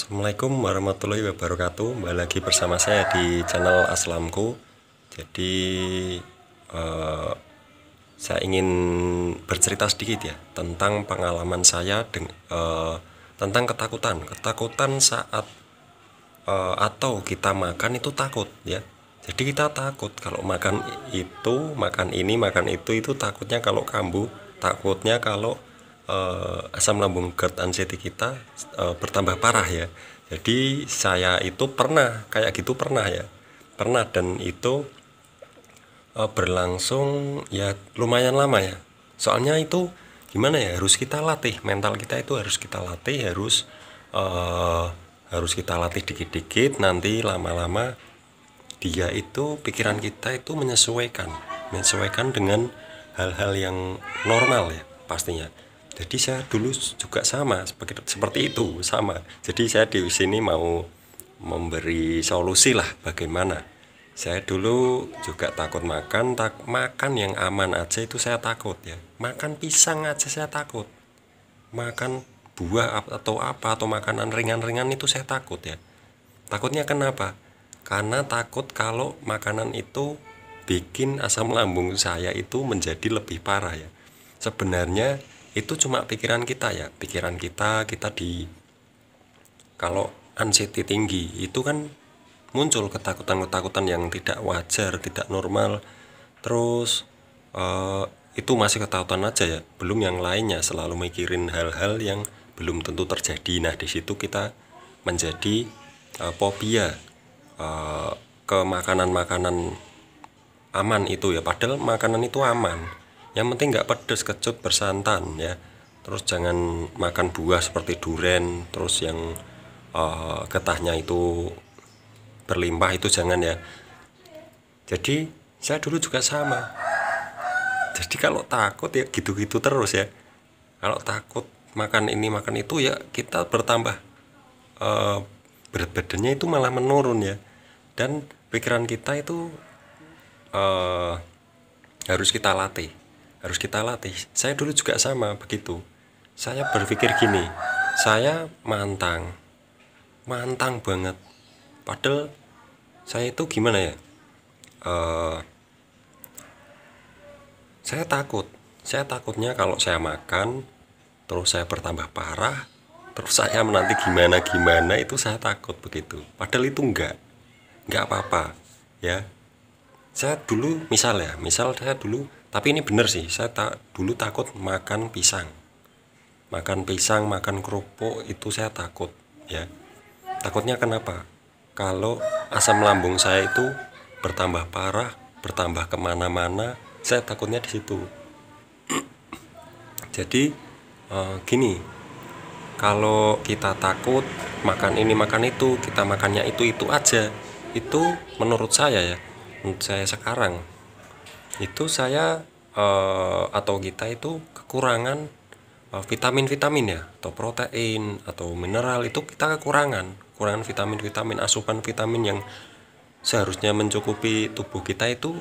Assalamualaikum warahmatullahi wabarakatuh. Kembali lagi bersama saya di channel Aslamku. Jadi saya ingin bercerita sedikit ya tentang pengalaman saya tentang ketakutan saat atau kita makan itu takut ya. Jadi kita takut kalau makan itu, makan ini, makan itu takutnya kalau kambuh, takutnya kalau asam lambung GERD anxiety kita bertambah parah ya. Jadi saya itu pernah kayak gitu, pernah ya, pernah, dan itu berlangsung ya lumayan lama ya. Soalnya itu gimana ya, harus kita latih, mental kita itu harus kita latih, harus kita latih dikit-dikit. Nanti lama-lama dia itu, pikiran kita itu menyesuaikan dengan hal-hal yang normal ya pastinya. Jadi saya dulu juga sama seperti itu, sama. Jadi saya di sini mau memberi solusi lah bagaimana. Saya dulu juga takut makan yang aman aja itu saya takut ya. Makan pisang aja saya takut. Makan buah atau makanan ringan-ringan itu saya takut ya. Takutnya kenapa? Karena takut kalau makanan itu bikin asam lambung saya itu menjadi lebih parah ya. Sebenarnya itu cuma pikiran kita ya, pikiran kita kalau anxiety tinggi itu kan muncul ketakutan yang tidak wajar, tidak normal. Terus itu masih ketakutan aja ya, belum yang lainnya, selalu mikirin hal-hal yang belum tentu terjadi. Nah di situ kita menjadi fobia ke makanan-makanan aman itu ya, padahal makanan itu aman. Yang penting nggak pedes, kecut, bersantan ya. Terus jangan makan buah seperti duren, terus yang getahnya itu berlimpah, itu jangan ya. Jadi saya dulu juga sama. Jadi kalau takut ya gitu-gitu terus ya. Kalau takut makan ini makan itu ya kita bertambah berat badannya itu malah menurun ya. Dan pikiran kita itu harus kita latih. Saya dulu juga sama begitu. Saya berpikir gini, saya mantang banget. Padahal saya itu gimana ya? Saya takutnya kalau saya makan terus saya bertambah parah, terus saya nanti gimana itu saya takut begitu. Padahal itu enggak apa-apa ya. Saya dulu misal saya dulu, tapi ini bener sih, saya dulu takut makan pisang, makan kerupuk itu saya takut ya. Takutnya kenapa? Kalau asam lambung saya itu bertambah parah, bertambah kemana-mana, saya takutnya di situ. Jadi gini, kalau kita takut makan ini makan itu, kita makannya itu aja, itu menurut saya sekarang itu saya atau kita itu kekurangan vitamin ya, atau protein atau mineral, itu kita kekurangan vitamin, asupan vitamin yang seharusnya mencukupi tubuh kita itu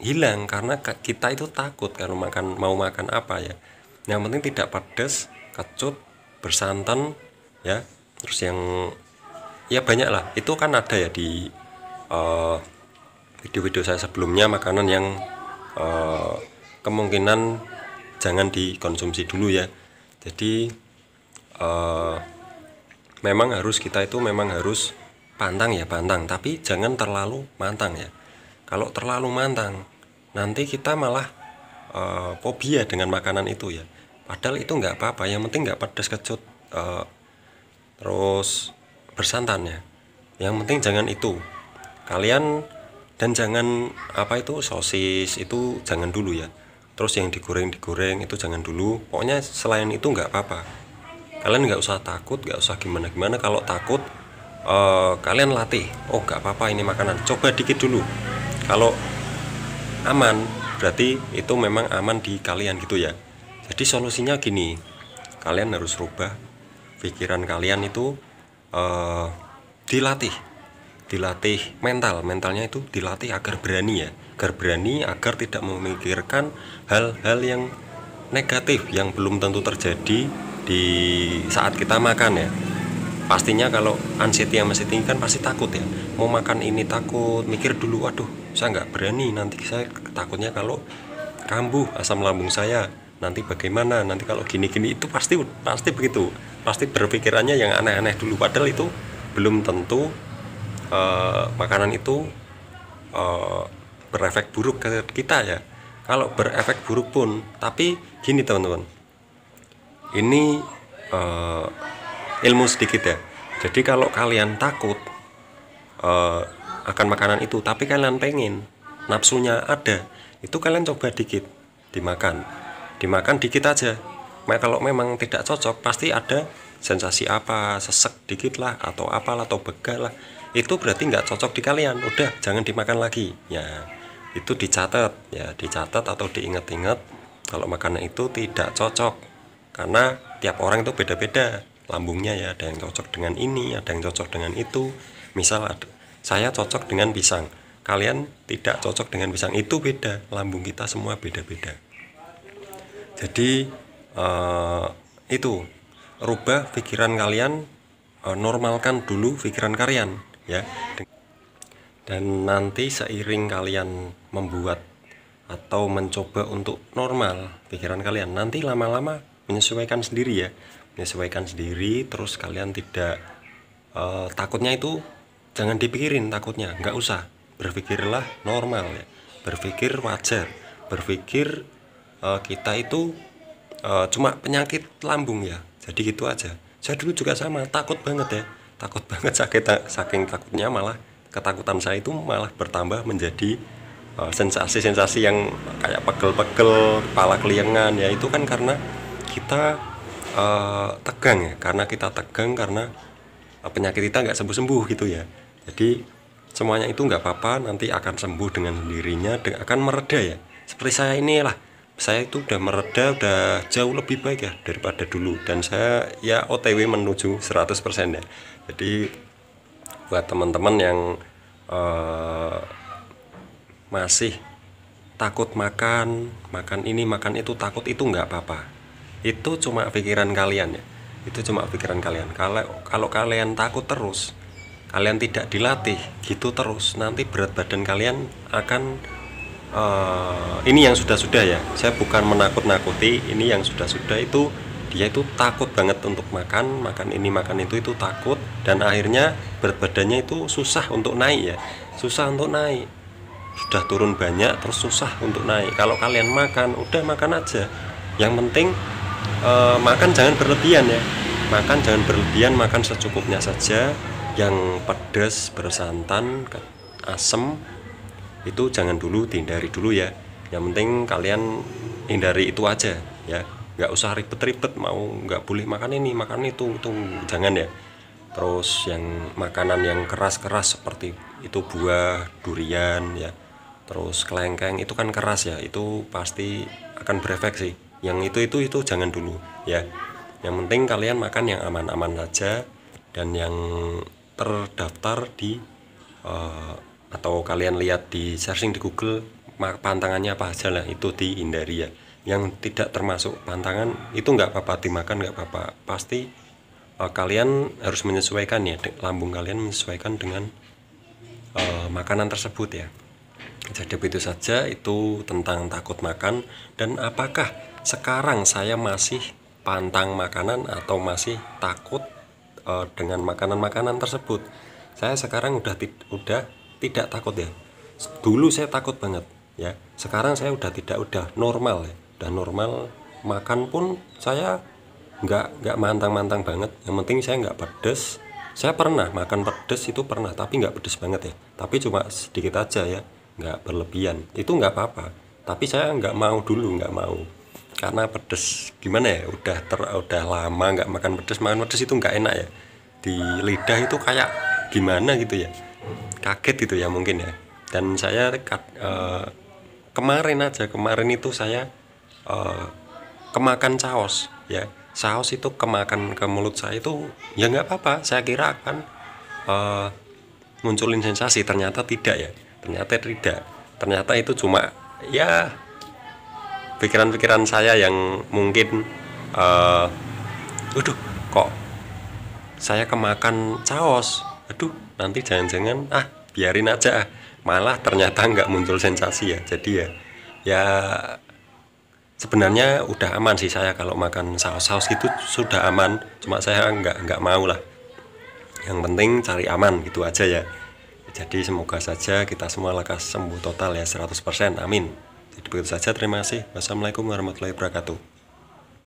hilang karena kita itu takut kalau mau makan apa ya. Yang penting tidak pedas, kecut, bersantan ya. Terus yang ya banyak lah, itu kan ada ya di video-video saya sebelumnya, makanan yang kemungkinan jangan dikonsumsi dulu ya. Jadi memang harus pantang, tapi jangan terlalu mantang ya. Kalau terlalu mantang nanti kita malah fobia dengan makanan itu ya. Padahal itu nggak apa-apa, yang penting nggak pedas, kecut, terus bersantan ya. Yang penting jangan itu kalian, dan jangan sosis itu jangan dulu ya. Terus yang digoreng itu jangan dulu. Pokoknya selain itu nggak apa-apa, kalian nggak usah takut, nggak usah gimana. Kalau takut kalian latih, oh nggak apa-apa ini makanan, coba dikit dulu. Kalau aman berarti itu memang aman di kalian gitu ya. Jadi solusinya gini, kalian harus rubah pikiran kalian itu, dilatih mentalnya itu dilatih agar berani agar tidak memikirkan hal-hal yang negatif yang belum tentu terjadi di saat kita makan ya. pastinya kalau anxiety yang masih tinggi kan pasti takut ya, mau makan ini takut, mikir dulu, waduh saya nggak berani, nanti saya takutnya kalau kambuh asam lambung saya, nanti bagaimana, nanti kalau gini-gini, itu pasti begitu, pasti berpikirannya yang aneh-aneh dulu, padahal itu belum tentu makanan itu berefek buruk ke kita ya. Kalau berefek buruk pun, tapi gini teman-teman, ini ilmu sedikit ya. Jadi kalau kalian takut akan makanan itu, tapi kalian pengen, nafsunya ada, itu kalian coba dikit dimakan dikit aja. Kalau memang tidak cocok, pasti ada sensasi apa, sesek dikit lah, atau apalah, atau begal lah, itu berarti nggak cocok di kalian, udah jangan dimakan lagi ya. Itu dicatat ya, dicatat atau diingat-ingat kalau makanan itu tidak cocok, karena tiap orang itu beda-beda lambungnya ya, ada yang cocok dengan ini, ada yang cocok dengan itu. Misal saya cocok dengan pisang, kalian tidak cocok dengan pisang, itu beda, lambung kita semua beda-beda. Jadi itu rubah pikiran kalian, normalkan dulu pikiran kalian ya, dan nanti seiring kalian membuat atau mencoba untuk normal pikiran kalian, nanti lama-lama menyesuaikan sendiri ya, menyesuaikan sendiri. Terus kalian tidak takutnya itu jangan dipikirin, takutnya nggak usah, berpikirlah normal ya, berpikir wajar, berpikir kita itu cuma penyakit lambung ya, jadi gitu aja. Saya dulu juga sama, takut banget ya, takut banget, saking takutnya malah ketakutan saya itu malah bertambah menjadi sensasi-sensasi yang kayak pegel-pegel, kepala keliengan ya. Itu kan karena kita tegang ya, karena kita tegang, karena penyakit kita nggak sembuh-sembuh gitu ya. Jadi semuanya itu nggak apa-apa, nanti akan sembuh dengan sendirinya, akan mereda ya. Seperti saya inilah, saya itu udah mereda, udah jauh lebih baik ya daripada dulu, dan saya ya OTW menuju 100% ya. Jadi buat teman-teman yang masih takut makan ini makan itu, takut itu nggak apa-apa, itu cuma pikiran kalian ya, itu cuma pikiran kalian. Kalau kalian takut terus, kalian tidak dilatih gitu terus, nanti berat badan kalian akan ini yang sudah-sudah ya, saya bukan menakut-nakuti, ini yang sudah-sudah itu dia itu takut banget untuk makan ini makan itu takut, dan akhirnya berat badannya itu susah untuk naik ya, susah untuk naik, sudah turun banyak terus susah untuk naik. Kalau kalian makan, udah makan aja, yang penting makan jangan berlebihan ya, makan jangan berlebihan, makan secukupnya saja. Yang pedas, bersantan, asam itu jangan dulu, dihindari dulu ya. Yang penting kalian hindari itu aja ya, nggak usah ribet-ribet, mau nggak boleh makan ini makan itu jangan ya. Terus yang makanan yang keras-keras seperti itu, buah durian ya, terus kelengkeng, itu kan keras ya, itu pasti akan berefek sih. Yang itu jangan dulu ya. Yang penting kalian makan yang aman-aman saja, dan yang terdaftar di atau kalian lihat di searching di Google pantangannya apa aja lah, itu dihindari ya. Yang tidak termasuk pantangan itu nggak apa-apa dimakan, nggak apa-apa, pasti kalian harus menyesuaikan ya, lambung kalian menyesuaikan dengan makanan tersebut ya. Jadi begitu saja itu tentang takut makan. Dan apakah sekarang saya masih pantang makanan atau masih takut dengan makanan-makanan tersebut? Saya sekarang udah tidak takut ya. Dulu saya takut banget ya, sekarang saya udah tidak, udah normal ya, udah normal. Makan pun saya nggak mantang-mantang banget, yang penting saya nggak pedes. Saya pernah makan pedes, itu pernah, tapi nggak pedes banget ya, tapi cuma sedikit aja ya, nggak berlebihan, itu nggak apa-apa. Tapi saya nggak mau dulu, nggak mau, karena pedes gimana ya, udah lama nggak makan pedes itu nggak enak ya, di lidah itu kayak gimana gitu ya, kaget gitu ya mungkin ya. Dan saya kemarin itu saya kemakan saus ya, saus itu kemakan ke mulut saya itu ya nggak apa-apa, saya kira akan munculin sensasi, ternyata tidak ya, ternyata itu cuma ya pikiran-pikiran saya yang mungkin waduh kok saya kemakan caos, aduh nanti jangan-jangan biarin aja, malah ternyata nggak muncul sensasi ya. Jadi ya sebenarnya udah aman sih saya kalau makan saus-saus gitu sudah aman, cuma saya nggak mau lah. Yang penting cari aman gitu aja ya. Jadi semoga saja kita semua lekas sembuh total ya 100%, amin. Jadi begitu saja, terima kasih. Wassalamualaikum warahmatullahi wabarakatuh.